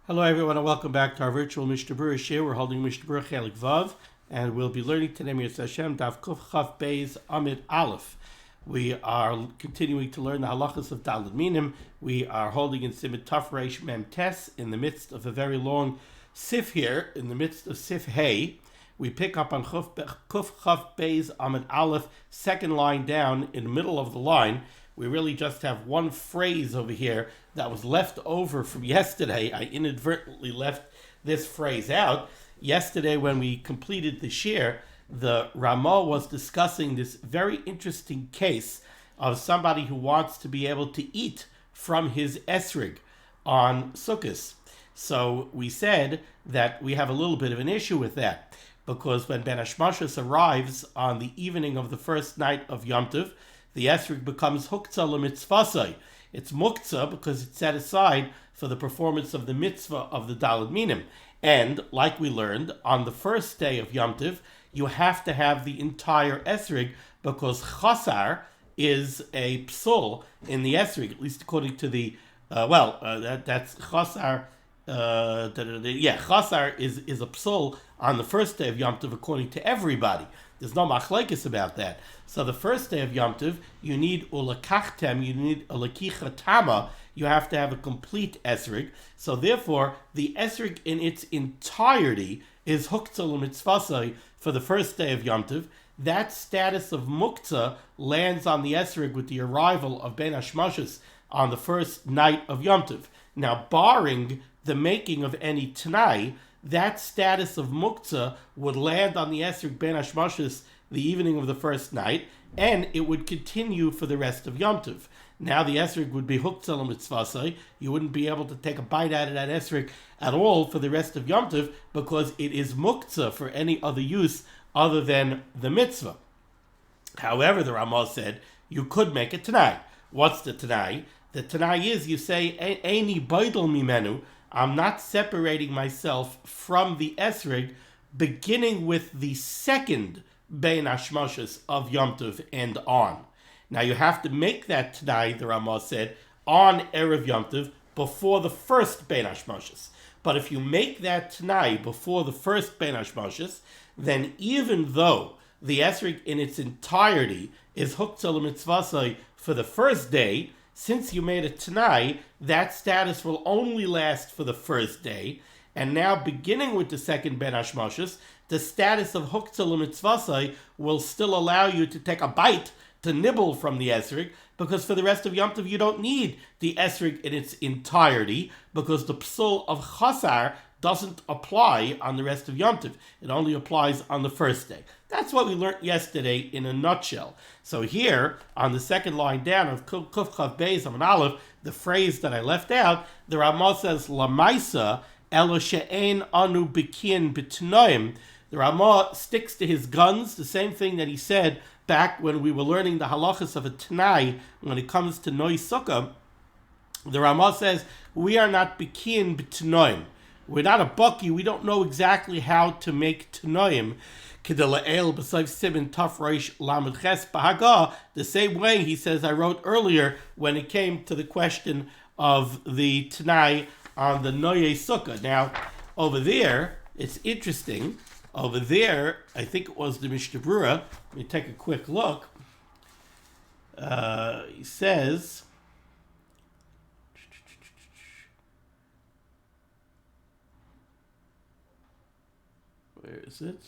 Hello everyone and welcome back to our virtual Mishnah Berurah share. We're holding Mishnah Berurah Chelik Vav and we'll be learning today Mitzvah Hashem Daf Kuf Chaf Beis Amid Aleph. We are continuing to learn the halachas of Daled Minim. We are holding in Siman Taf Reish Mem Tes in the midst of a very long Sif here, in the midst of Sif Hey. We pick up on Kuf Chaf Beis Amid Aleph, second line down in the middle of the line. We really just have one phrase over here that was left over from yesterday. I inadvertently left this phrase out. Yesterday when we completed the shir, the Ramah was discussing this very interesting case of somebody who wants to be able to eat from his esrig on Sukkot. So we said that we have a little bit of an issue with that, because when Ben Hashmashas arrives on the evening of the first night of Yom Tov, the esrig becomes huktzah l'mitzvasai. It's muktzah because it's set aside for the performance of the mitzvah of the Daled Minim. And, like we learned, on the first day of Yom Tov, you have to have the entire esrig because chasar is a psul in the esrig, at least according to the, that's chasar. Chasar is a psul on the first day of Yom Tov according to everybody. There's no machlekes about that. So the first day of Yom Tov, you need ulakachtem, you need a lakicha tama, you have to have a complete esrig. So therefore, the esrig in its entirety is huktzah l'mitzvasai for the first day of Yom Tov. That status of muktzah lands on the esrig with the arrival of Ben Hashmashas on the first night of Yom Tov. Now, barring the making of any Tanai, that status of muktzah would land on the esrig Ben Hashmashas the evening of the first night, and it would continue for the rest of Yom Tov. Now the esrig would be huktzah l'mitzvasai. You wouldn't be able to take a bite out of that esrig at all for the rest of Yom Tov because it is muktzah for any other use other than the mitzvah. However, the Ramah said you could make a Tanai. What's the Tanai? The Tanai is, you say, Eini boidel mimenu, I'm not separating myself from the esrig, beginning with the second Bein Hashmashas of Yom Tov and on. Now you have to make that Tanai, the Ramah said, on Erev Yom Tov before the first Bein Hashmashas. But if you make that Tanai before the first Bein Hashmashas, then even though the esrig in its entirety is huktzah l'mitzvasai for the first day, since you made a Tanai, that status will only last for the first day, and now beginning with the second Ben Hashmashas, the status of huktzah l'mitzvasai will still allow you to take a bite, to nibble from the esrig, because for the rest of Yom Tov you don't need the esrig in its entirety, because the psul of chasar doesn't apply on the rest of Yom Tov. It only applies on the first day. That's what we learned yesterday in a nutshell. So here, on the second line down of Kuf Chav Beis Amid Aleph, the phrase that I left out, the Ramah says, Lamaisa elo she'ein anu bikin b'tnoim. The Ramah sticks to his guns, the same thing that he said back when we were learning the halachas of a Tanai when it comes to Noi Sukkah. The Ramah says, we are not bikin b'tnoim. We're not a bucky. We don't know exactly how to make Tanoim. The same way he says I wrote earlier when it came to the question of the Tanai on the Noye Sukkah. Now, over there, it's interesting. Over there, I think it was the Mishnah Berurah. Let me take a quick look. He says, where is it?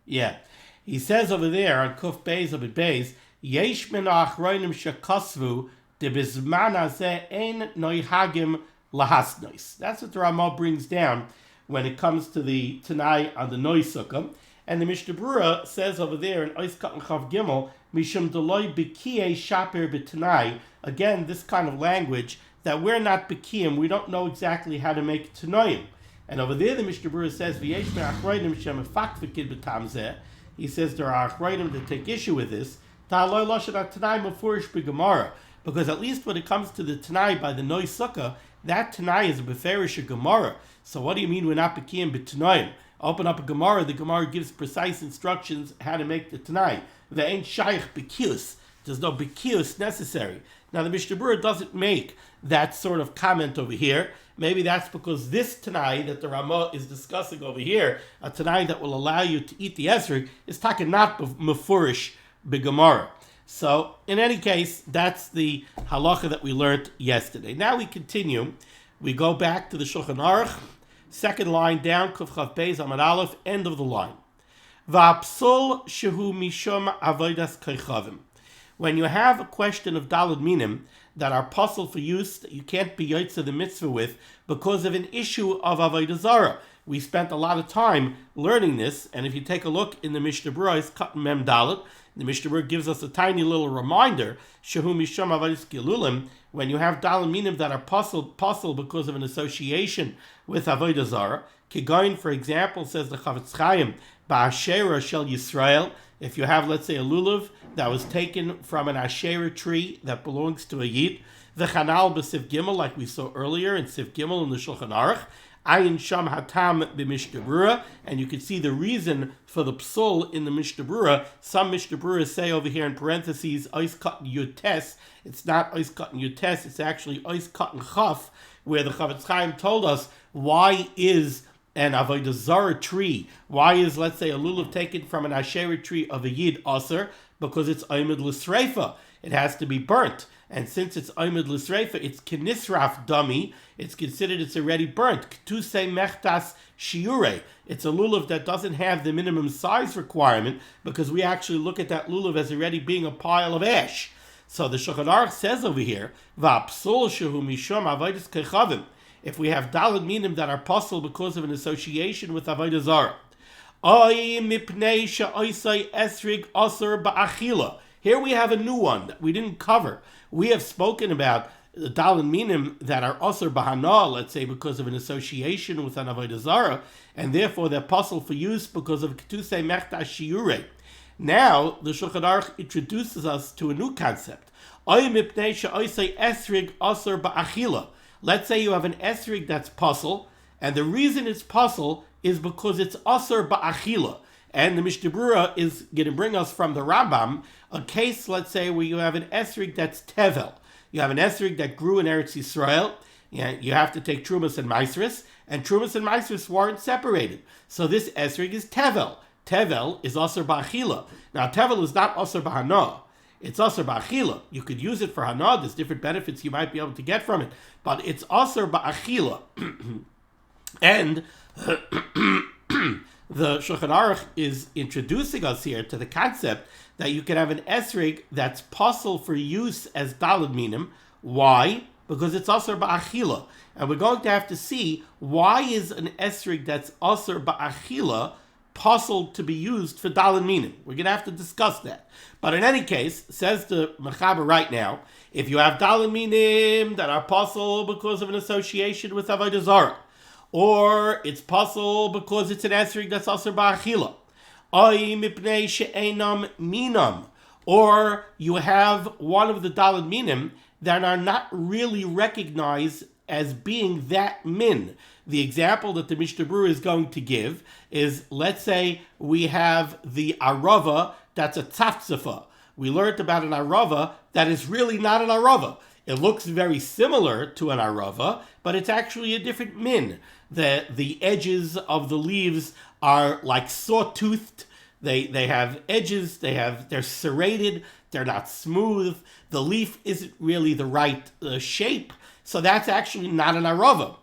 Yeah. He says over there on Kuf Beis Amid Beis, Yesh min ha'achronim shekasvu de bizman hazeh ein noihagim lahasnois. That's what the Ramah brings down when it comes to the Tanai on the Noi Sukkah. And the Mishnah Berurah says over there in Ois Katan Chav Gimel, Mishum Deloi B'kiyei Shaper B'Tanai. Again, this kind of language that we're not B'kiyim, we don't know exactly how to make Tanoim. And over there the Mishnah Berurah says, V'yesh me'achroidim shem efakvekid b'tam zeh. He says there are achroidim that take issue with this. Ta'aloi loshen ha'tanai mefurish b'gemara. Because at least when it comes to the Tanai by the Noi Sukkah, that Tanai is a beferish Gemara. So what do you mean we're not B'kiyim b'Tanoim? Open up a Gemara, the Gemara gives precise instructions how to make the Tanai. There ain't shaykh b'kiyus. There's no b'kiyus necessary. Now the Mishnah Berurah doesn't make that sort of comment over here. Maybe that's because this Tanai that the Ramah is discussing over here, a Tanai that will allow you to eat the esrog, is talking not mefurish b'Gemara. So in any case, that's the halacha that we learned yesterday. Now we continue. We go back to the Shulchan Aruch, second line down, Kuf Chav Beis Amud Aleph, end of the line. Va'apsul shehu mishum avodas kechavim. When you have a question of daled minim that are possible for use that you can't be yotze the mitzvah with because of an issue of avodah zarah. We spent a lot of time learning this, and if you take a look in the Mishnah Berurah, it's cut mem daled. The Mishnah Berurah gives us a tiny little reminder, shehu mishum avodas gelulim, when you have daled minim that are possible because of an association with avodah zarah. Kigoin, for example, says the Chavetz Chaim, ba'ashera shel Yisrael. If you have, let's say, a lulav that was taken from an Asherah tree that belongs to a Yid, the Chanal b'Siv Gimel, like we saw earlier in Siv Gimel in the Shulchan Aruch, Ayin Sham Hatam b'Mishnah Berurah, and you can see the reason for the psul in the Mishnah Berurah. Some Mishnah Berurah say over here in parentheses, Ois Katan Yutes. It's not Ois Katan Yutes, it's actually Ois Katan Chaf, where the Chavetz Chaim told us why is an avodah zarah tree, why is, let's say, a lulav taken from an Asherah tree of a Yid aser? Because it's oimid l'sreifa. It has to be burnt. And since it's oimid l'sreifa, it's kenisraf dummy. It's considered it's already burnt. K'tusei mechtas shiure. It's a lulav that doesn't have the minimum size requirement because we actually look at that lulav as already being a pile of ash. So the Shulchan Aruch says over here, va'apsul shehu mishum avodas kechavim. If we have daled minim that are possible because of an association with avodah zarah. Here we have a new one that we didn't cover. We have spoken about the daled minim that are asur b'hana, let's say, because of an association with an avodah zarah, and therefore they're possible for use because of k'tusei mechta shiure. Now the Shulchan Aruch introduces us to a new concept. Let's say you have an esrig that's puzzle, and the reason it's puzzle is because it's asur ba'achila. And the Mishnah Berurah is going to bring us from the Rambam a case, let's say, where you have an esrig that's tevel. You have an esrig that grew in Eretz Yisrael. You have to take trumas and maisris, and trumas and maisris weren't separated. So this esrig is tevel. Tevel is asur ba'achila. Now tevel is not asur b'hana. It's asur ba'achila. You could use it for hana. There's different benefits you might be able to get from it. But it's asur ba'achila. And the Shulchan Aruch is introducing us here to the concept that you can have an esrig that's possible for use as daled minim. Why? Because it's asur ba'achila. And we're going to have to see why is an esrig that's asur ba'achila possible to be used for daled minim. We're going to have to discuss that. But in any case, says the Mechaber right now, if you have daled minim that are possible because of an association with avodah zarah, or it's possible because it's an esrig that's asur ba'achila, mipnei she'enam minam, or you have one of the daled minim that are not really recognized as being that min. The example that the Mishnah Berurah is going to give is, let's say we have the arava that's a tzaftzafah. We learned about an arava that is really not an arava. It looks very similar to an arava, but it's actually a different min. The edges of the leaves are like sawtoothed. They have edges. They're serrated. They're not smooth. The leaf isn't really the right shape. So that's actually not an arava.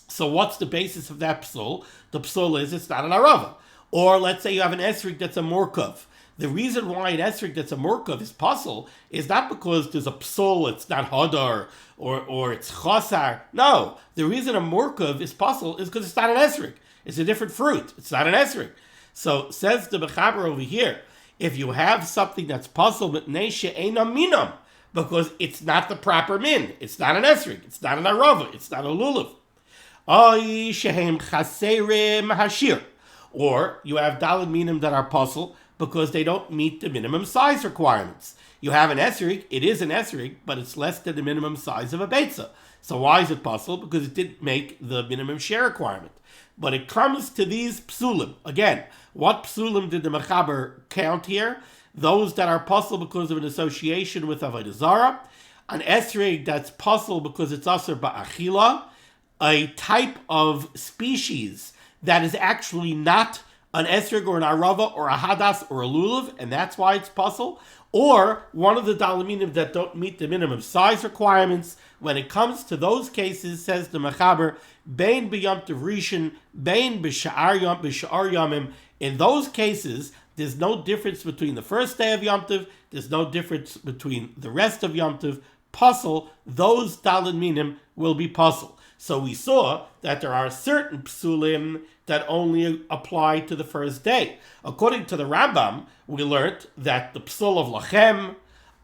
So what's the basis of that psul? The psul is it's not an arava. Or let's say you have an esrig that's a morkav. The reason why an esrig that's a morkav is puzzle is not because there's a psul, it's not hadar, or it's chasar. No, the reason a morkav is puzzle is because it's not an esrig. It's a different fruit. It's not an esrig. So says the Mechaber over here, if you have something that's puzzle, mipnei she'enam minam, because it's not the proper min. It's not an esrig. It's not an arava. It's not a lulav. Ay shehem chaserim hashir. Or you have daled minim that are puzzle because they don't meet the minimum size requirements. You have an esrig, it is an esrig, but it's less than the minimum size of a beitza. So why is it puzzle? Because it didn't make the minimum share requirement. But it comes to these psulim. Again, what psulim did the Mechaber count here? Those that are puzzle because of an association with avodah zarah. an esrig that's puzzle because it's aser ba'achila, a type of species that is actually not an esrig or an arava or a hadas or a lulav, and that's why it's puzzle, or one of the dalaminim that don't meet the minimum size requirements. When it comes to those cases, says the Mechaber, bein b'yamtiv rishon, bein b'sha'ar yamim. In those cases, there's no difference between the first day of Yom Tov, there's no difference between the rest of Yom Tov. Puzzle, those dalaminim will be puzzle. So we saw that there are certain psulim that only apply to the first day. According to the Rambam, we learned that the psul of lachem,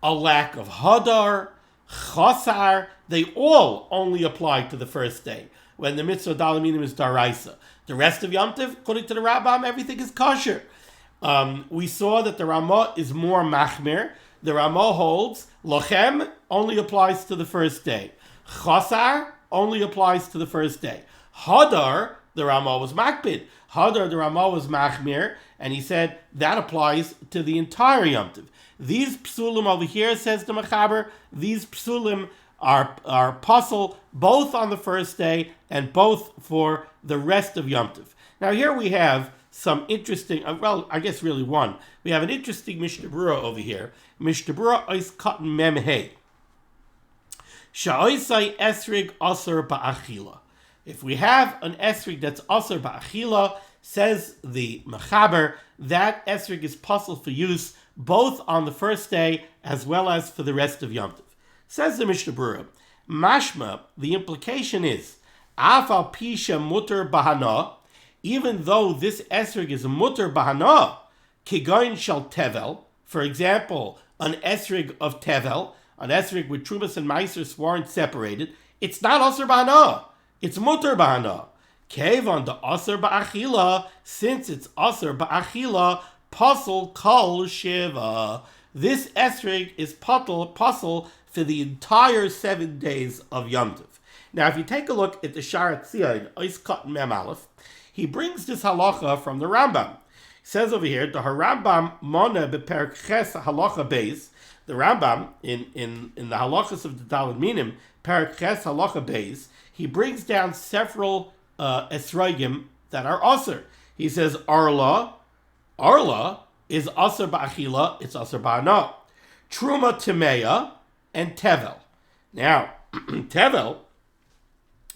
a lack of hadar, chasar, they all only apply to the first day, when the mitzvah dalaminim is daraisa. The rest of Yom Tov, according to the Rambam, everything is kosher. We saw that the Ramah is more machmir. The Ramah holds lachem only applies to the first day. Chasar only applies to the first day. Hadar, the Ramah was makbid. Hadar, the Ramah was machmir, and he said that applies to the entire Yom Tov. These psulim over here, says the Mechaber, these psulim are puzzle both on the first day and both for the rest of Yom Tov. Now here we have some interesting, well, I guess really one. We have an interesting Mishnah Berurah over here. Mishnah Berurah ois katan mem hey. Sha'oisai esrig aser ba'achila. If we have an esrig that's aser ba'achila, says the Mechaber, that esrig is puzzle for use both on the first day as well as for the rest of Yom Tov. Says the Mishnah Berurah, mashma, the implication is, afal pisha mutter bahana, even though this esrig is a mutter bahana, kigoin shel tevel, for example, an esrig of tevel, an esrig with trumas and meiser weren't separated, it's not aser bahana, it's mutter bahana. Kevan the aser ba'achila, since it's aser ba'achila, puzzle kol shiva. This esrig is puzzle for the entire 7 days of Yom Tov. Now, if you take a look at the Sharat Tzion, Ois Katan Mem Aleph, he brings this halacha from the Rambam. He says over here, the Rambam Mona beperk ches halacha beis. The Rambam in the halachas of the Daled Minim, perek ches halacha beis, he brings down several esrogim that are aser. He says arla is aser ba'achila, it's aser ba'ana. Truma timeya and tevel. Now, tevel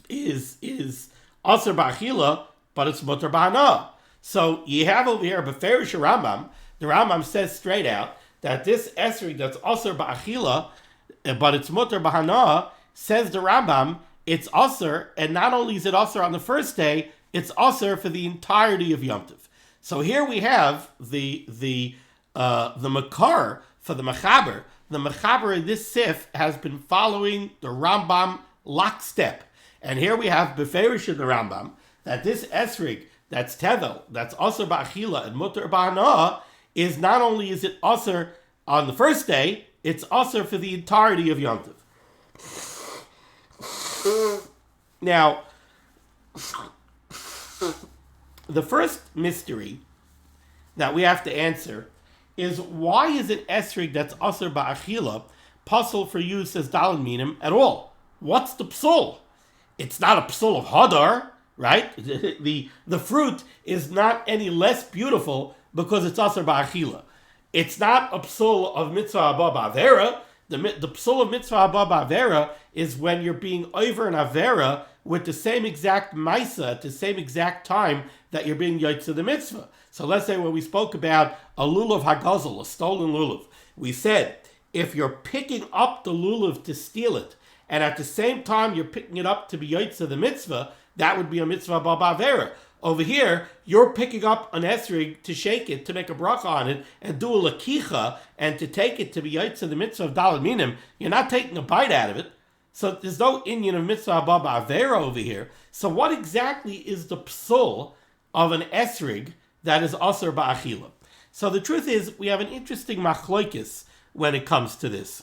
is aser ba'achila, but it's mutter ba'ana. So you have over here beferish Rambam. The Rambam says straight out that this esrig that's aser ba'achila, but it's mutter ba'ana, says the Rambam, it's aser, and not only is it aser on the first day, it's aser for the entirety of Yom Tov. So here we have the makar for the Mechaber. The Mechaber in this sif has been following the Rambam lockstep. And here we have beferish in the Rambam that this esrig, that's tevel, that's aser ba'achila and mutter ba'ana, is not only is it aser on the first day, it's aser for the entirety of Yom Tov. Now, the first mystery that we have to answer is, why is it esrig that's aser ba'achila puzzle for use as daled minim at all? What's the psul? It's not a psul of hadar, right? The fruit is not any less beautiful because it's aser ba'achila. It's not a psul of mitzvah haba ba'avera. The psul of mitzvah haba ba'avera is when you're being over an avera with the same exact maisa at the same exact time that you're being yotze the mitzvah. So let's say when we spoke about a lulav hagazel, a stolen lulav, we said if you're picking up the lulav to steal it, and at the same time you're picking it up to be yotze the mitzvah, that would be a mitzvah haba ba'avera. Over here, you're picking up an esrig to shake it, to make a bracha on it, and do a lakicha, and to take it to be yotze the mitzvah of daled minim. You're not taking a bite out of it. So there's no inyan of mitzvah haba ba'avera over here. So what exactly is the psul of an esrig that is aser ba'achila? So the truth is, we have an interesting machloikis when it comes to this.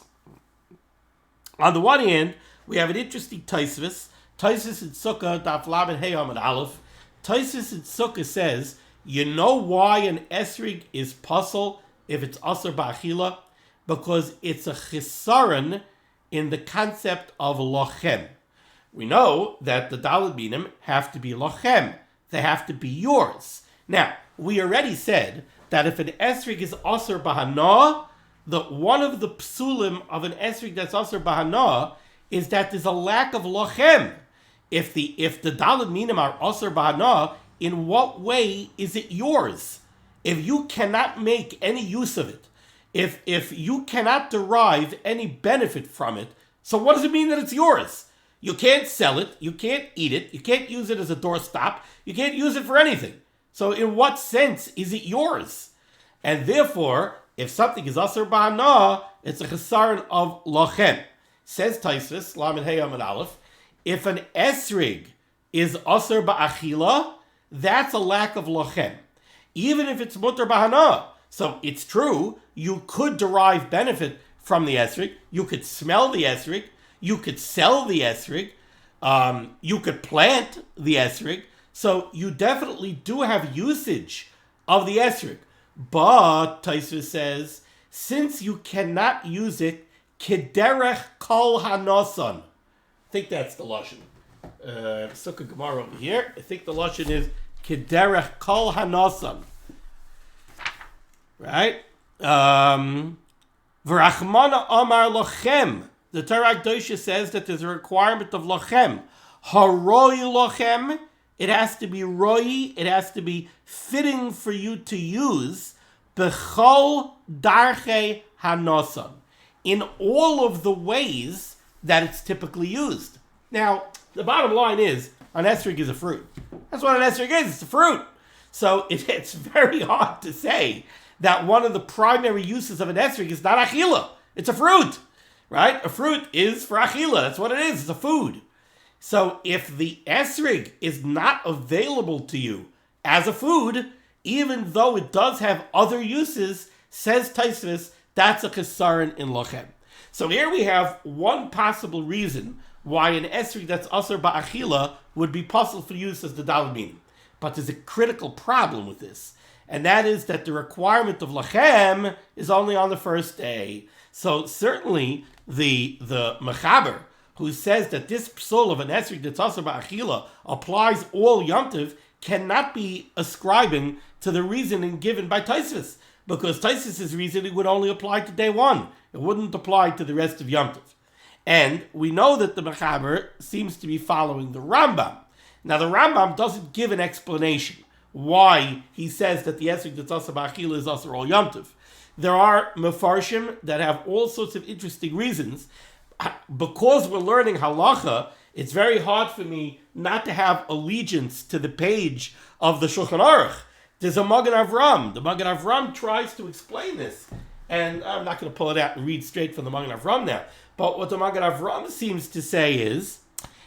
On the one hand, we have an interesting Taisvis. Taisvis in Sukkah, Daf Lamed Hey Amud Aleph. Taisvis in Sukkah says, you know why an esrig is puzzle if it's aser ba'achila? Because it's a chisaron in the concept of lochem. We know that the daled minim have to be lochem. They have to be yours. Now, we already said that if an esrig is aser bahana, one of the psulim of an esrig that's aser bahana is that there's a lack of lochem. If the daled minim are aser bahana, in what way is it yours? If you cannot make any use of it, if you cannot derive any benefit from it, so what does it mean that it's yours? You can't sell it, you can't eat it, you can't use it as a doorstop, you can't use it for anything. So in what sense is it yours? And therefore, if something is aser ba'ana, it's a chesaron of lochem. Says Taisus, Lamed Hey Amud Aleph, if an esrig is aser ba'achila, that's a lack of lochem. Even if it's mutter ba'ana. So it's true, you could derive benefit from the esrig, you could smell the esrig, you could sell the esrig, you could plant the esrig, so you definitely do have usage of the esrig. But, Taisva says, since you cannot use it, kederech kol hanosan. I think that's the lashon. Sukkah Gemara over here. I think the lashon is kederech kol hanosan. Right? V'rachmana amar lochem. The Torah Dirshu says that there's a requirement of lochem. Haroi lochem. It has to be roi. It has to be fitting for you to use. Bechol darche hanosan. In all of the ways that it's typically used. Now, the bottom line is, an esrig is a fruit. That's what an esrig is. It's a fruit. So it's very hard to say that one of the primary uses of an esrig is not achila. It's a fruit. Right? A fruit is for achila. That's what it is. It's a food. So if the esrig is not available to you as a food, even though it does have other uses, says Taisvis, that's a chesaron in lochem. So here we have one possible reason why an esrig that's aser ba'achila would be possible for use as the daled minim. But there's a critical problem with this, and that is that the requirement of lochem is only on the first day. So certainly the mechaber who says that this psul of an esrig that's aser ba'achila applies all Yom Tov cannot be ascribing to the reasoning given by Taisvis, because Taisvis' reasoning would only apply to day one. It wouldn't apply to the rest of Yom Tov. And we know that the mechaber seems to be following the Rambam. Now the Rambam doesn't give an explanation why he says that the esrig that's aser ba'achila is aser all Yom Tov. There are mefarshim that have all sorts of interesting reasons. Because we're learning halacha, it's very hard for me not to have allegiance to the page of the Shulchan Aruch. There's a Magen Avram. The Magen Avram tries to explain this. And I'm not going to pull it out and read straight from the Magen Avram now. But what the Magen Avram seems to say is,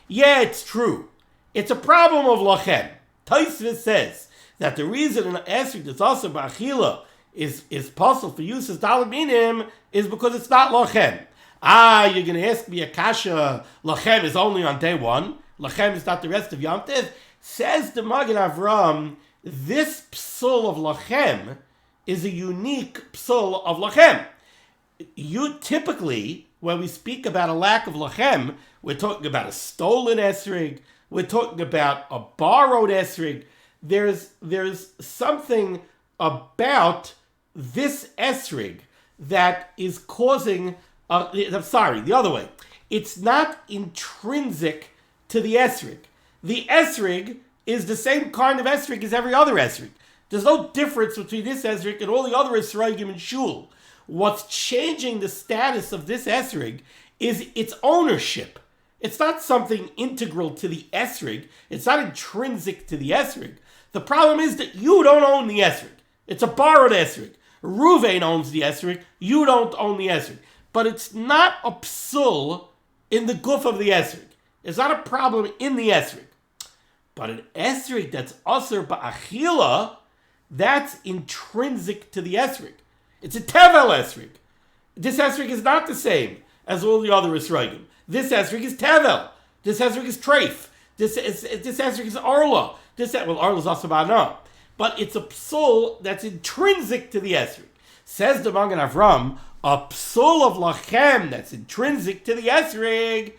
yeah, it's true. It's a problem of lochem. Taisvis says that the reason an esrig that's also ba'achila is possible for use as daled minim is because it's not lochem. You're going to ask me a kasha, lochem is only on day one. Lochem is not the rest of Yom Tov. Says the Magen Avram, this psul of lochem is a unique psul of lochem. You typically, when we speak about a lack of lochem, we're talking about a stolen esrig, we're talking about a borrowed esrig. There's something about this esrig that is causing, the other way. It's not intrinsic to the esrig. The esrig is the same kind of esrig as every other esrig. There's no difference between this esrig and all the other esrogim in shul. What's changing the status of this esrig is its ownership. It's not something integral to the esrig. It's not intrinsic to the esrig. The problem is that you don't own the esrig. It's a borrowed esrig. Ruvain owns the esrig. You don't own the esrig. But it's not a psul in the guf of the esrig. It's not a problem in the esrig. But an esrig that's aser ba'achila, that's intrinsic to the esrig. It's a tevel esrig. This esrig is not the same as all the other esrogim. This esrig is tevel. This esrig is treif. This esrig is arla. Arla is aser ba'ana. But it's a psul that's intrinsic to the esrig. Says the Magen Avram, A psul of lachem that's intrinsic to the esrig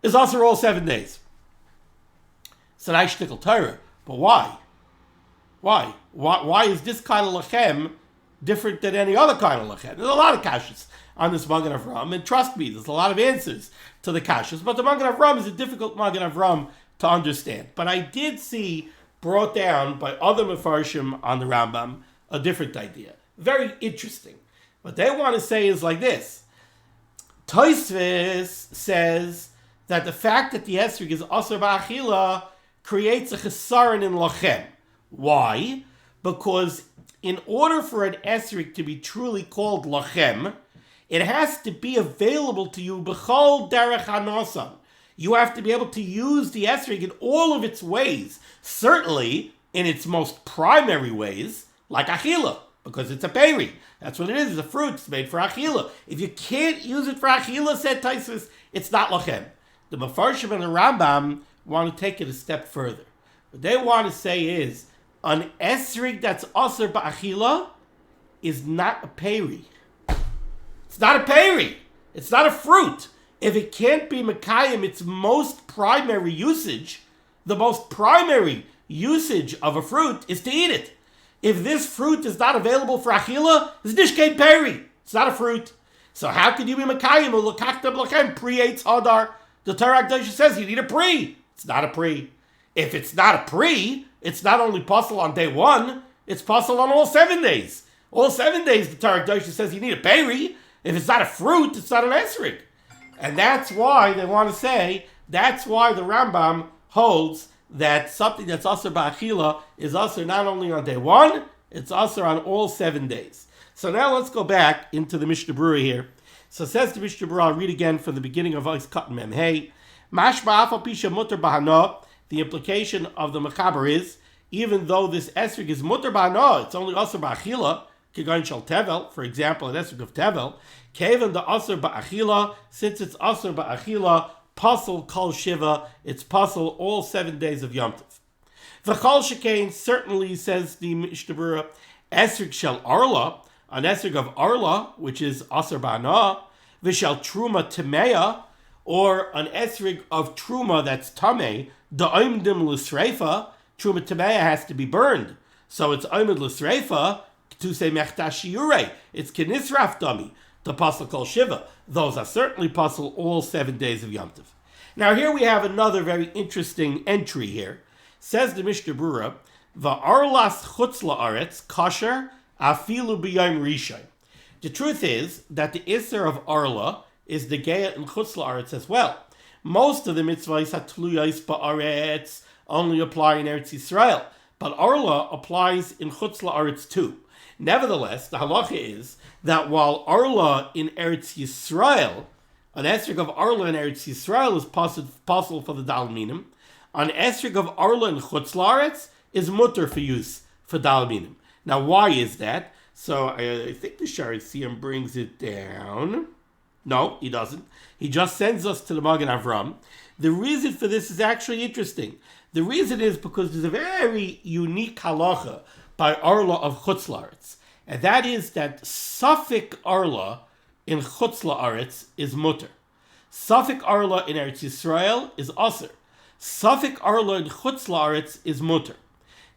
is also all 7 days. It's a nice shtickle Torah, but why? Why is this kind of lachem different than any other kind of lachem? There's a lot of kashas on this Magen Avram, and trust me, there's a lot of answers to the kashas, but the Magen Avram is a difficult Magen Avram to understand. But I did see brought down by other Mefarshim on the Rambam a different idea. Very interesting. What they want to say is like this. Tosfos says that the fact that the esrog is asur ba'achila creates a chesaron in lachem. Why? Because in order for an esrog to be truly called lachem, it has to be available to you b'chol derech hanosan. You have to be able to use the esrog in all of its ways. Certainly in its most primary ways, like achila, because it's a berry. That's what it is. It's a fruit. It's made for achila. If you can't use it for achila, said Tosfos, it's not lachem. The Mefarshim and the Rambam want to take it a step further. What they want to say is, an esrig that's asur ba'achila is not a peri. It's not a peri. It's not a fruit. If it can't be mekayim its most primary usage, the most primary usage of a fruit is to eat it. If this fruit is not available for achila, it's nishkein peri. It's not a fruit. So how could you be mekayim or l'kachtem lachem pre-eitz hadar? The Torah Dirshu says you need a pre. It's not a pre. If it's not a pre, it's not only possible on day one, it's possible on all 7 days. All 7 days the Torah Dirshu says you need a peri. If it's not a fruit, it's not an esrog. And that's why they want to say, that's why the Rambam holds that something that's asur ba'achila is asur not only on day one, it's asur on all 7 days. So now let's go back into the Mishnah Berurah here. So says the Mishnah Berurah, I'll read again from the beginning of Ois Katan Mem Hey. Mashma afal pisha mutter bahana. The implication of the Mechaber is, even though this esrog is mutter bahana, it's only asur ba'achila, kigayin shel tevel, for example, an esrog of tevel, kevan the asur ba'achila, since it's asur ba'achila, pasal kol shiva, it's pasal all 7 days of Yom Tov. V'chol shekain, certainly, says the Mishnah Berurah, esrog shel arla, an esrog of arla, which is asur ba'ana, v'shel truma temeya, or an esrog of truma that's tameh, da'oimdim l'sreifa, truma temeya has to be burned. So it's oimid l'sreifa, to say mechtash shiurei, it's kenisraf dami, to pasal kol shiva. Those are certainly pasal all 7 days of Yom Tov. Now here we have another very interesting entry here. Says the Mishnah Berurah, va'arlas chutz la'aretz kasher afilu b'yom rishon. The truth is that the Isser of Arla is the Geya in chutz la'aretz as well. Most of the mitzvahs hatluyos ba'aretz only apply in Eretz Yisrael, but Arla applies in chutz la'aretz too. Nevertheless, the halacha is that while Arla in Eretz Yisrael, an esrog of Arla in Eretz Yisrael is possible for the Dal Minim, an esrog of Arla in Chutz La'aretz is mutter for use for Dal Minim. Now, why is that? So I think the Shari Siyam brings it down. No, he doesn't. He just sends us to the Magen Avram. The reason for this is actually interesting. The reason is because there's a very unique halacha by Arla of Chutz La'aretz. And that is that Safik Arla in Chutz La'aretz is mutter. Safik Arla in Eretz Yisrael is asur. Safik Arla in Chutz La'aretz is mutter.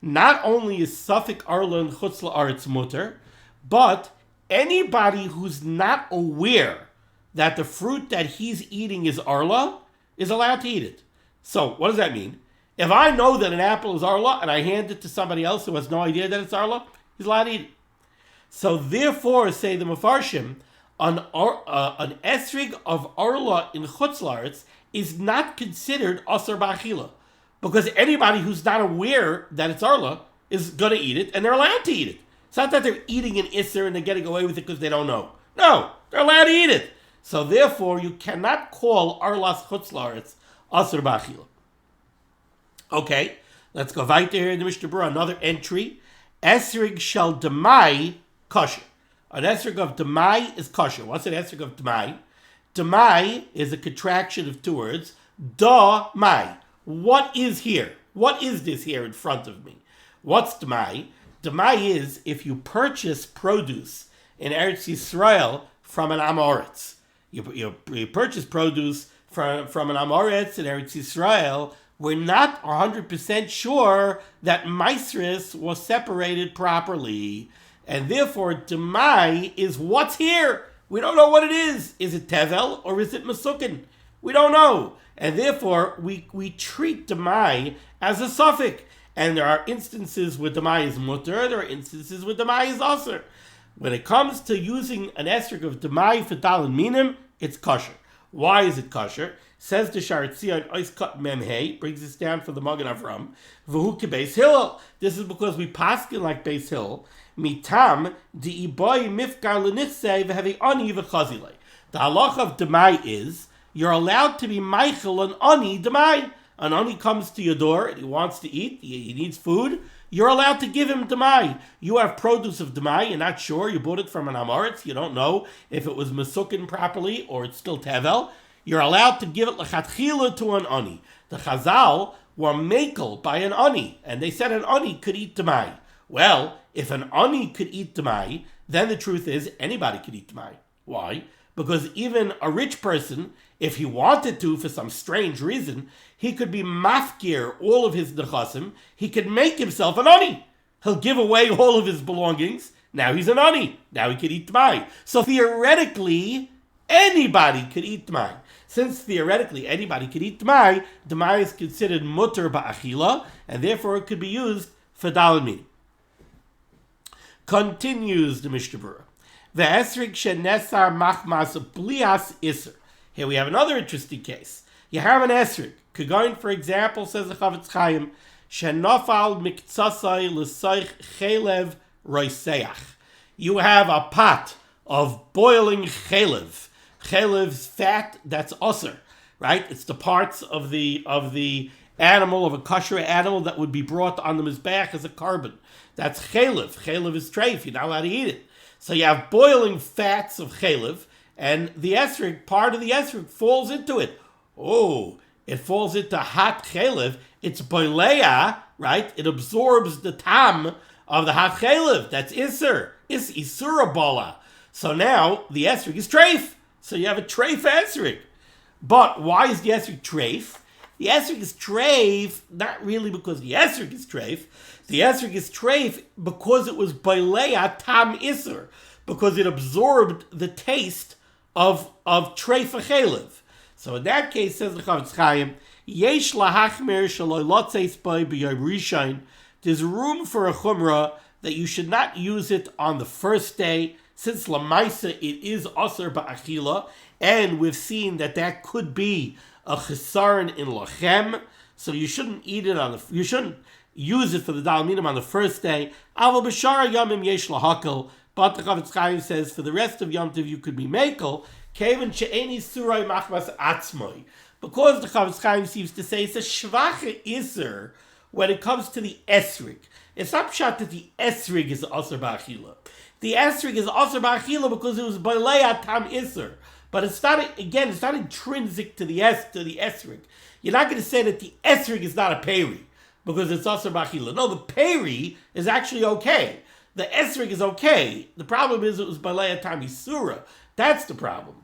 Not only is Safik Arla in Chutz La'aretz mutter, but anybody who's not aware that the fruit that he's eating is Arla is allowed to eat it. So what does that mean? If I know that an apple is Arla and I hand it to somebody else who has no idea that it's Arla, he's allowed to eat it. So therefore, say the Mefarshim, an esrig of Arla in Chutz La'aretz is not considered asur ba'achila, because anybody who's not aware that it's Arla is going to eat it, and they're allowed to eat it. It's not that they're eating an Isser and they're getting away with it because they don't know. No, they're allowed to eat it. So therefore, you cannot call Arlas Chutz La'aretz asur ba'achila. Okay, let's go right there in the Mishnah Berurah. Another entry. Esrig shel demai kosher. An esrig of demai is kosher. What's an esrig of demai? Demai is a contraction of two words. Da-mai. What is here? What is this here in front of me? What's demai? Demai is if you purchase produce in Eretz Yisrael from an Amoritz. You purchase produce from an Amoritz in Eretz Yisrael. We're not 100% sure that Maisris was separated properly. And therefore, Demai is what's here. We don't know what it is. Is it Tevel or is it Masukin? We don't know. And therefore, we treat Demai as a suffix. And there are instances where Demai is mutter, there are instances where Demai is aser. When it comes to using an esrog of Demai for Dalin Minim, it's kosher. Why is it kosher? Says the Sharetzion Oiskat Memhei, brings this down for the Magen Avram, V'hu Beis Hillel. This is because we paskin like Beis Hillel. Mitam di iboy mifkar l'nichsei v'hevi ani v'chazilei. The halacha of Demai is, you're allowed to be meichel an ani Demai. An ani comes to your door and he wants to eat, he needs food, you're allowed to give him Demai. You have produce of Demai, you're not sure, you bought it from an Amoritz, you don't know if it was Mesukin properly or it's still Tevel, you're allowed to give it L'chatchila to an ani. The Chazal were makel by an ani, and they said an ani could eat Demai. Well, if an ani could eat Demai, then the truth is anybody could eat Demai. Why? Because even a rich person, if he wanted to for some strange reason, he could be mafkir all of his nechasim. He could make himself an ani. He'll give away all of his belongings. Now he's an ani. Now he could eat Demai. So theoretically, anybody could eat Demai. Since theoretically anybody could eat Demai, Demai is considered mutter ba'achila, and therefore it could be used for daled minim. Continues the Mishnah Berurah. Ve'esrig shenesar machmas blias iser. Here we have another interesting case. You have an esrig. Kagoin, for example, says the Chavetz Chaim, shenofal miktsasai l'soich chelev roiseach. You have a pot of boiling chelev. Chelev's fat, that's osir, right? It's the parts of the animal, of a kosher animal that would be brought on the mizbeach as a carbon. That's chelev. Chelev is treif. You're not allowed to eat it. So you have boiling fats of chelev, and the esrog, part of the esrog, falls into it. Oh, it falls into hot chelev. It's boileya, right? It absorbs the tam of the hot chelev. That's iser. It's isura bola. So now the esrog is treif. So you have a treif esrog. But why is the esrog treif? The esrog is treif, not really because the esrog is treif. The esrog is treif because it was boileya tam iser, because it absorbed the taste of treif chelev. So in that case, says the Chavetz Chaim, yesh lahachmer shaloi lotzeis boi b'yom rishon. There's room for a chumrah that you should not use it on the first day, since lamaisa it is aser ba'achila, and we've seen that could be a chesaron in lachem, so you shouldn't eat it you shouldn't use it for the daled minim on the first day. Aval b'shara yamim yesh lahakel, but the Chavetz Chaim says for the rest of Yom Tov you could be makel, keven she'eni surai machmas atzmoi, because the Chavetz Chaim seems to say it's a shvache iser when it comes to the esrig. It's not pshat that the esrig is aser ba'achila. The esrig is aser ba'achila because it was boileya tam iser. But it's not intrinsic to the esrig. You're not going to say that the esrig is not a peri because it's aser ba'achila. No, the peri is actually okay. The esrig is okay. The problem is it was boileya tam isura. That's the problem.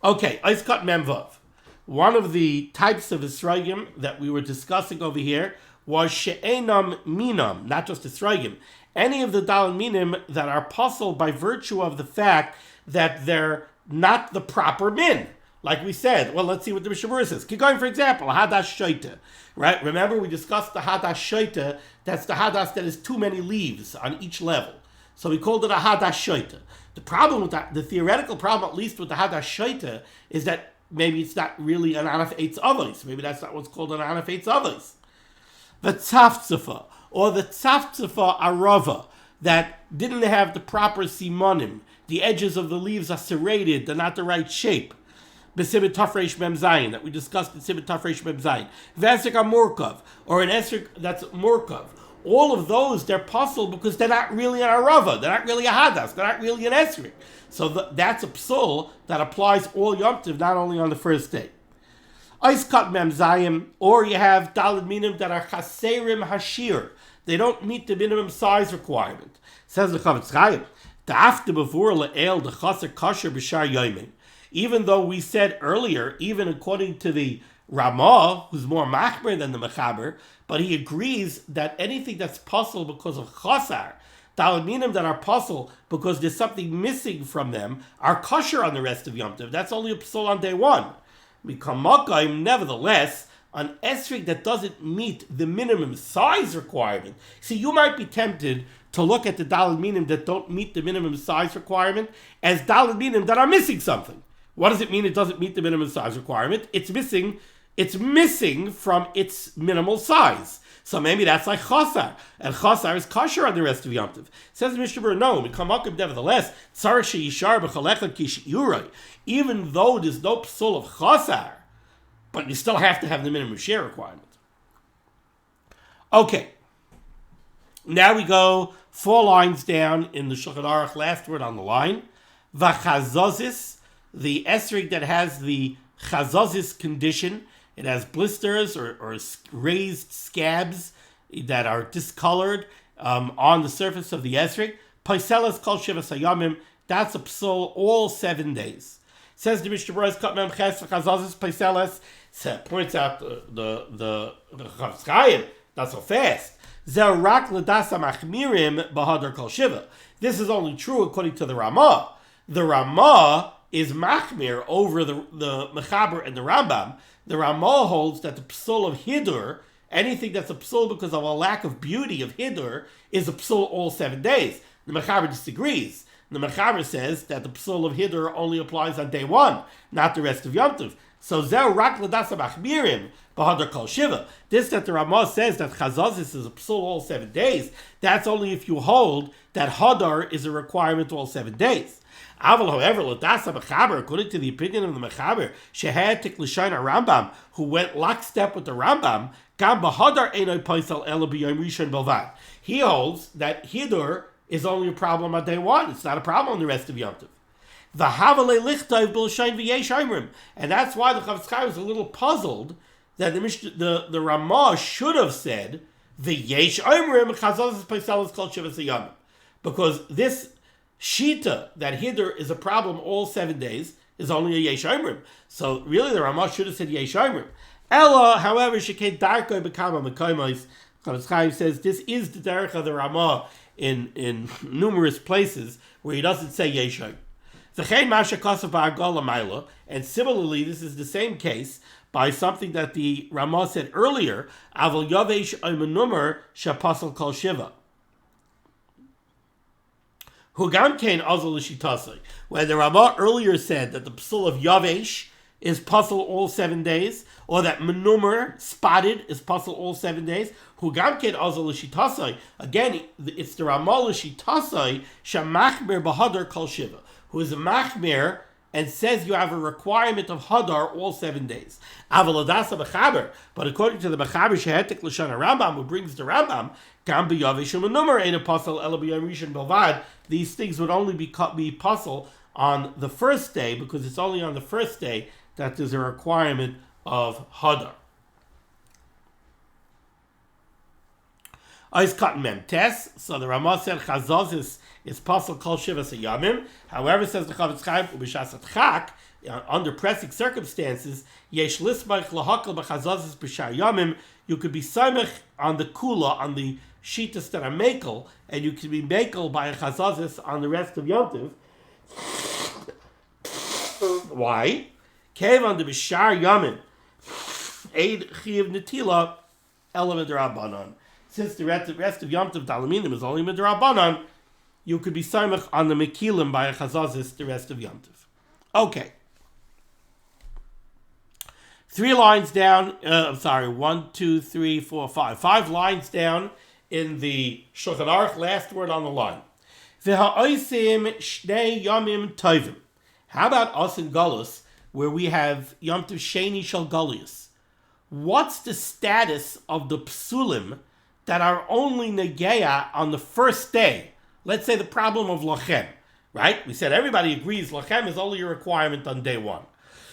Okay, Eiskat Memvav. One of the types of esrogim that we were discussing over here was she'enam minam, not just esrogim. Any of the daled minim that are puzzled by virtue of the fact that they're not the proper min. Like we said, well, let's see what the Mishnah Berurah says. Keep going, for example, hadash shoita, right? Remember, we discussed the hadash shoita. That's the hadash that has too many leaves on each level. So we called it a hadash shoita. The problem with that, the theoretical problem, at least with the hadash shoita, is that maybe it's not really an anaf eitz avos. Maybe that's not what's called an anaf eitz avos. The tzaftzfa, or the tzaftzfa arava, that didn't have the proper simanim. The edges of the leaves are serrated, they're not the right shape. B'siman tafresh mem zayin, that we discussed in Siman tafresh mem zayin. V'esrik amurkav, or an esrik that's murkav. All of those, they're puzzled because they're not really an arava, they're not really a hadas, they're not really an esrik. So that's a psul that applies all Yom Tov, not only on the first day. Eiskat mem zayim, or you have daled minim that are chaserim hashir, They don't meet the minimum size requirement. Says the Chavetz Chaim, "Ta'afte bevor le'el the chaser kasher b'shar yomin." Even though we said earlier, even according to the Ramah, who's more machmer than the Mechaber, but he agrees that anything that's possible because of chasar, Talmidim that are puzzle because there's something missing from them, are kosher on the rest of Yom Tov. That's only a psul on day one. Nevertheless, an esrog that doesn't meet the minimum size requirement. See, you might be tempted to look at the daled minim that don't meet the minimum size requirement as daled minim that are missing something. What does it mean it doesn't meet the minimum size requirement? It's missing from its minimal size. So maybe that's like chasar, and chasar is kosher on the rest of Yom Tov. Says the Mishnah Berurah, no, nevertheless, even though there's no psul of chasar, but you still have to have the minimum share requirement. Okay, now we go 4 lines down in the Shulchan Aruch, last word on the line. V'chazozis, the esrog that has the chazozis condition, it has blisters or raised scabs that are discolored on the surface of the esrog. Paiselas kol shivas hayamim, that's a psul all 7 days. Says the Mishnah Berurah, cut mem ches v'chazozis paiselas, points out the Chavetz Chaim, not so fast. Zer rak l'dasa machmirim b'hadar kol shiva. This is only true according to the Ramah. The Ramah is machmir over the Mechaber and the Rambam. The Ramah holds that the psul of hidur, anything that's a psul because of a lack of beauty of hidur, is a psul all 7 days. The Mechaber disagrees. The Mechaber says that the psul of hidur only applies on day 1, not the rest of Yom Tov. So zeh rak l'dasa machmirim b'hadar kol shiva. This that the Ramah says that chazazis is a psul all 7 days, that's only if you hold that hadar is a requirement all 7 days. Aval, however, l'dasa Mechaber, according to the opinion of the Mechaber, shehed tiklishain Rambam, who went lockstep with the Rambam, gam b'hadar einay paisal ela b'yom rishon belvad. He holds that hidur is only a problem on day 1. It's not a problem on the rest of Yom Tov. And that's why the Chavetz Chaim was a little puzzled that the Ramah should have said because this shita that hidur is a problem all 7 days is only a yesh omrim. So really the Ramah should have said yesh omrim. Ella, however, shekei darkoi bekama mekoimos. Chavetz Chaim says this is the derech of the Ramah in numerous places where he doesn't say yesh omrim. And similarly, this is the same case by something that the Ramah said earlier, Aval Yavesh Oimenumar Shapasal Kol Shiva. Hugam Kain Azal Shitasai. When the Ramah earlier said that the psul of Yavesh is puzzle all 7 days, or that Menumar, spotted, is puzzle all 7 days, Hugam Kain Azal Shitasai. Again, it's the Ramah Shitasai Shamachmer Bahadar Kol Shiva, who is a machmir and says you have a requirement of hadar all 7 days. Avaladasa Mechaber, but according to the Mechaber shehetik l'shan Rambam, who brings the Rambam, gam b'yavish u'menumer ein apostle ela b'yom rishon belvad. These things would only be puzzle on the first day, because it's only on the first day that there's a requirement of hadar. Ois kat mem tes. So the Ramah said chazazis is puzzle kol shivas hayamim. However, says the Chavetz Chaim, ubishas chak, under pressing circumstances, yesh lismach lahakal b'chazazis b'shar yamim. You could be samech on the kula, on the shitas that are mekel, and you could be mekel by a chazazis on the rest of Yom Tov. Why? Kev on the b'shar yamim, eid chiv netila, element rabbanon. Since the rest of Yom Tov Dalaminim is only midrabanan, you could be samech on the mekilim by a chazazis the rest of Yom Tov. Okay. 3 lines down. 1, 2, 3, 4, 5. 5 lines down in the Shulchan Aruch. Last word on the line. V'ha'osim shnei yamim tovim. How about us in Galus, where we have Yom Tov Sheni Shel Galius? What's the status of the psulim that are only negeya on the first day? Let's say the problem of lachem, right? We said everybody agrees lachem is only a requirement on day 1.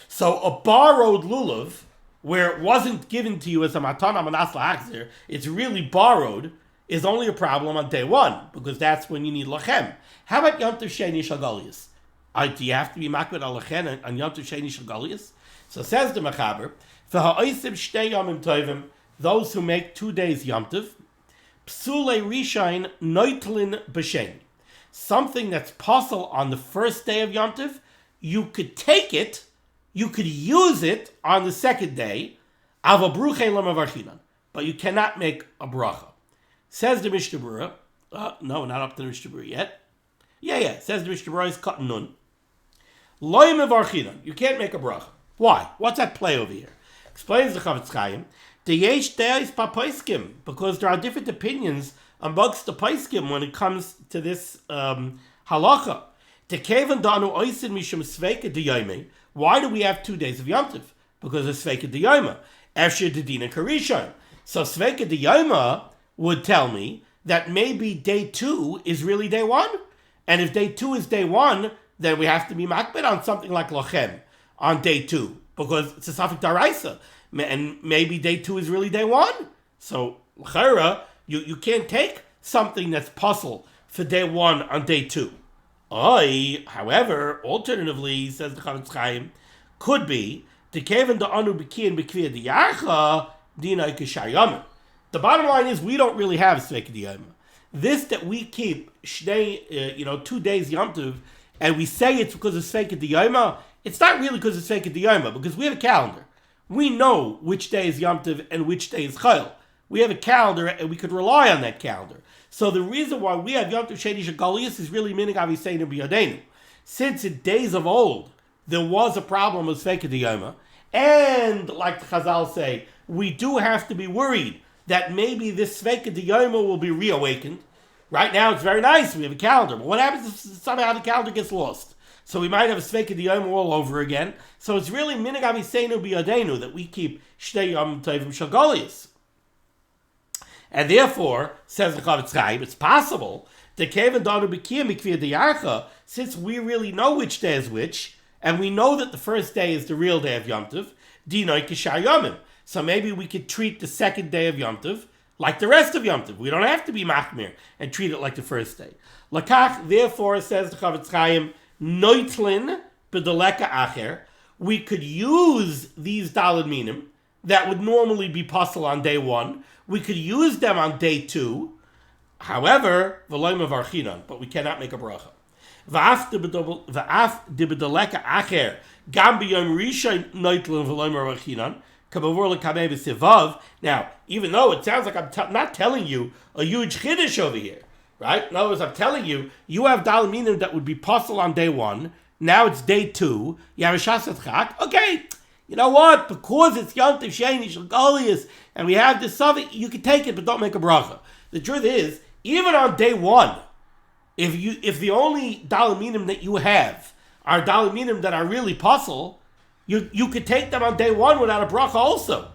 So a borrowed lulav, where it wasn't given to you as a matana manas la'achzir, it's really borrowed, is only a problem on day one, because that's when you need lachem. How about Yom Tov Sheni Shagalius? Do you have to be makbid al lachem on Yom Tov Sheni Shagalius? So says the Mechaber, for ha'oisim shtei yomim tovim, those who make 2 days Yom Tov, psule rishain noitlin b'sheni. Something that's possible on the first day of Yom Tov, you could take it, you could use it on the second day, ava bruche lamavarchinan, but you cannot make a bracha. Says the Mishnah Berurah, no, not up to the Mishnah Berurah yet. Yeah, says the Mishnah Berurah is cut nun. Loy mevarchinan, you can't make a bracha. Why? What's that play over here? Explains the Chavetz Chaim, the yesh deis pa paiskim, because there are different opinions amongst the paiskim when it comes to this halacha. Tekevan danu oisin mishum sveika diyayme. Why do we have 2 days of Yom Tov? Because of sveika diyayma. Efshir dedina karishon. So sveika diyayma would tell me that maybe day 2 is really day 1. And if day 2 is day 1, then we have to be makbid on something like lochem on day 2, because it's a safek daraisa. And maybe day 2 is really day 1. So, l'chera, you can't take something that's puzzle for day 1 on day 2. However, alternatively, says the Chavetz Chaim, could be the kevan da anu b'kiyin b'kviyah diyacha dinay k'shayamim. The bottom line is we don't really have sveika diyayma. This that we keep 2 days Yom Tov, and we say it's because of sveika diyayma, it's not really because of sveika diyayma, because we have a calendar. We know which day is Yom Tov and which day is Chayil. We have a calendar, and we could rely on that calendar. So the reason why we have Yom Tov Sheni Shagalius is really meaning Aviseinu B'Yadeinu. Since in days of old, there was a problem with Sveika Diyoma, and like the Chazal say, we do have to be worried that maybe this Sveika Diyoma will be reawakened. Right now it's very nice, we have a calendar, but what happens if somehow the calendar gets lost? So we might have a Sveika Diyoma all over again. So it's really meaning Aviseinu B'Yadeinu that we keep Shtei Yom Tovim Shagalius. And therefore, says the Chavetz Chaim, it's possible that Kevin Danu B'Kiyam B'Kviyah Diyarcha, since we really know which day is which, and we know that the first day is the real day of Yom Tov, Dinoi Kishar Yomim. So maybe we could treat the second day of Yom Tov like the rest of Yom Tov. We don't have to be Machmir and treat it like the first day. Lakach, therefore, says the Chavetz Chaim, Noitlin B'Deleka Acher, we could use these Daled Minim that would normally be puzzle on day 1. We could use them on day 2. However, v'loy mevarchinan, but we cannot make a bracha. V'af dib'deleka acher gam b'yom rishon noitlin v'loy mevarchinan kabavur l'kamei b'sivav. Now, even though it sounds like I'm not telling you a huge chiddush over here, right? In other words, I'm telling you, you have dalminim that would be puzzle on day 1. Now it's day 2. You have a shasat chak. Okay. You know what? Because it's Yom Tov Sheni Shagalius, and we have this suffix, you can take it, but don't make a bracha. The truth is, even on day 1, if the only dalaminim that you have are dalaminim that are really puzzle, you could take them on day 1 without a bracha also.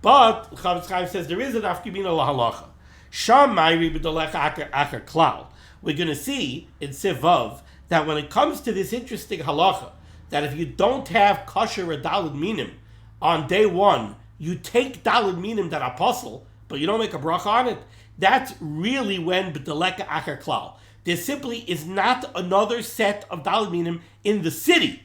But Chavetz Chaim says there is an afkimina lahalacha. Sham ma'iri b'dolech acher klal. We're going to see in Sivav that when it comes to this interesting halacha, that if you don't have kosher or daled minim on day 1, you take daled minim that are puzzle, but you don't make a bracha on it. That's really when b'deleka acher klal. There simply is not another set of daled minim in the city.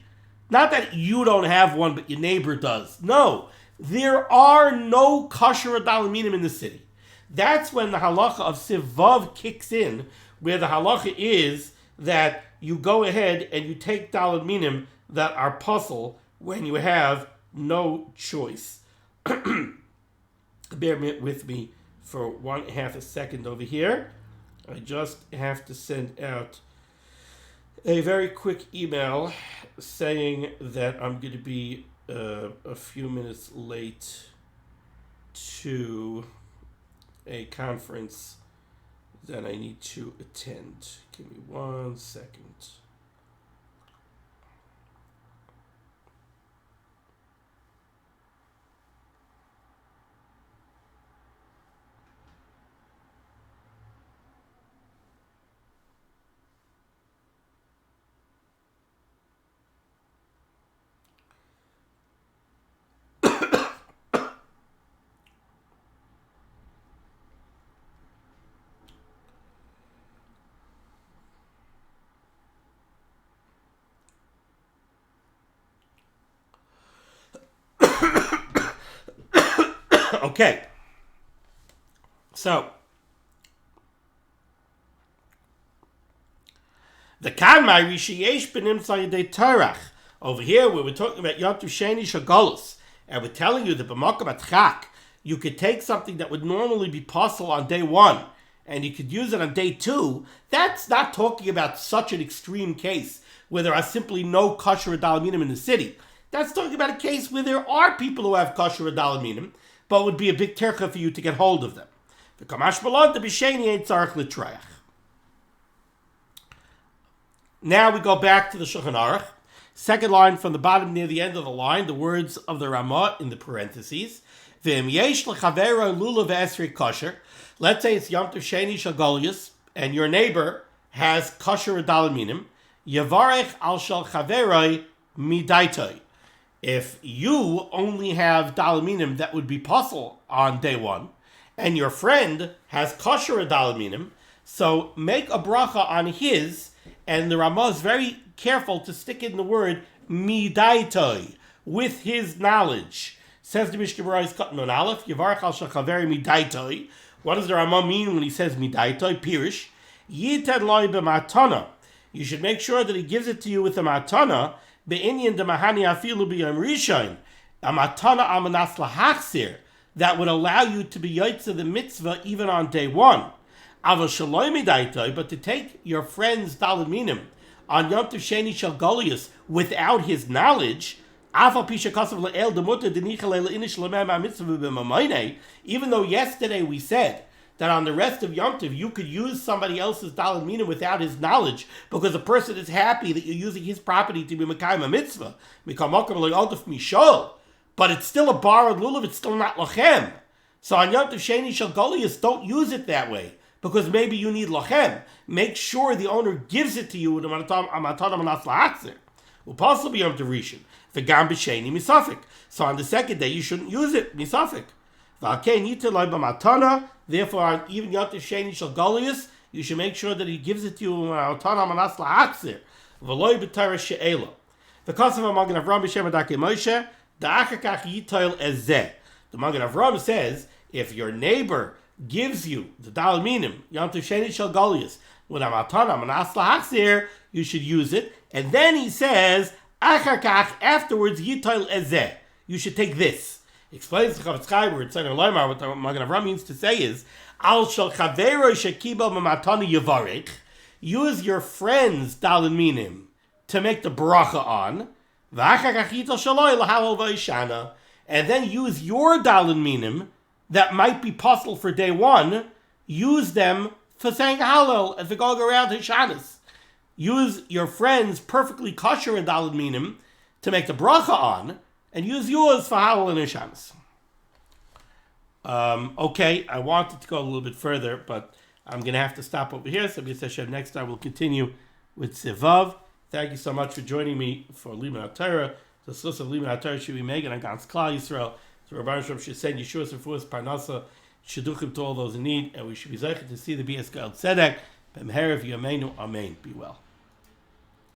Not that you don't have one, but your neighbor does. No, there are no kosher or daled minim in the city. That's when the halacha of Sivav kicks in, where the halacha is that you go ahead and you take daled minim that are puzzle when you have no choice. Bear with me for 1/2 a second over here. I just have to send out a very quick email saying that I'm going to be a few minutes late to a conference that I need to attend. Give me 1 second. Okay. So, the Kanmai Rishiyesh Benim Sayidei Torach. Over here, where we're talking about Yom Tov Sheni Shagolus, and we're telling you that b'makom atchak, you could take something that would normally be possible on day 1, and you could use it on day 2. That's not talking about such an extreme case where there are simply no kosher adalaminim in the city. That's talking about a case where there are people who have kosher adalaminim, but it would be a big tercha for you to get hold of them. The kamash balon the b'sheni ain't tzarich l'trayach. Now we go back to the Shulchan Aruch. Second line from the bottom near the end of the line, the words of the Ramah in the parentheses. V'im yesh l'chavera lulav esrei kosher. Let's say it's Yom Tov Sheni Shagolius, and your neighbor has kosher adalaminim. Yavarech al shal chaveroi midaitoi. If you only have dalaminim that would be possible on day 1, and your friend has kosher adalaminim, so make a bracha on his, and the Ramah is very careful to stick in the word midaitoi, with his knowledge. Says the Mishnah Berurah cut on Aleph, Yavarech al shachaveri midaitoi. What does the Ramah mean when he says midaitoi? Pirish, yited loy b'matana. You should make sure that he gives it to you with a matana, be'inyan demahani afilu b'yom rishon, a matana amanas lahachsir, that would allow you to be yotze the mitzvah even on day 1. Aval shaloi midaitoi, but to take your friend's dalaminim on Yom Tov Sheni Shel Golius without his knowledge, even though yesterday we said that on the rest of Yom Tov you could use somebody else's dalaminim without his knowledge, because a person is happy that you're using his property to be mekayim a mitzvah, but it's still a borrowed lulav, it's still not lachem. So on Yom Tov Sheni Shel Golius, don't use it that way, because maybe you need lachem. Make sure the owner gives it to you with a matana manas lahachzer. Will possibly Yom Tov Rishon. The gam b'sheni misafik. So on the second day you shouldn't use it misafik. Therefore, on even Yom Tov Sheni Shel Golius, you should make sure that he gives it to you with a matana manas lahachzer. V'loy b'tara she'ela. The Kosav Magen Avram b'shem Adakei Moshe da'achakach yitoil ezeh. The Magen Avram says, if your neighbor gives you the dalaminim Yom Tov Sheni Shel Golius with a matana manas lahachzer, you should use it. And then he says, Acharkach, afterwards, yitoil ezeh. You should take this. Explains the Chavetz Chaim, where it's saying what the Magen Avram means to say is, Al shel chavero shekibel mamatana yavarech. Use your friend's dalaminim to make the bracha on. V'acharkach yitol shaloi lahalal v'ishana. And then use your dalaminim that might be possible for day 1. Use them for saying halal as we go around Hishanas. Use your friend's perfectly kosher and dalaminim to make the bracha on, and use yours for halal and Hishanas. Okay, I wanted to go a little bit further, but I'm going to have to stop over here. So next time we'll continue with Sivav. Thank you so much for joining me for Liman HaTorah. The source of Liman HaTorah should be Megan and Gans Klal Yisrael. So Rabbi Shalom should send Yeshua Sefuas Parnasa Shidduchim to all those in need, and we should be zeichet to see the BS God Tzedek. B'meherav Yameinu Amen. Be well.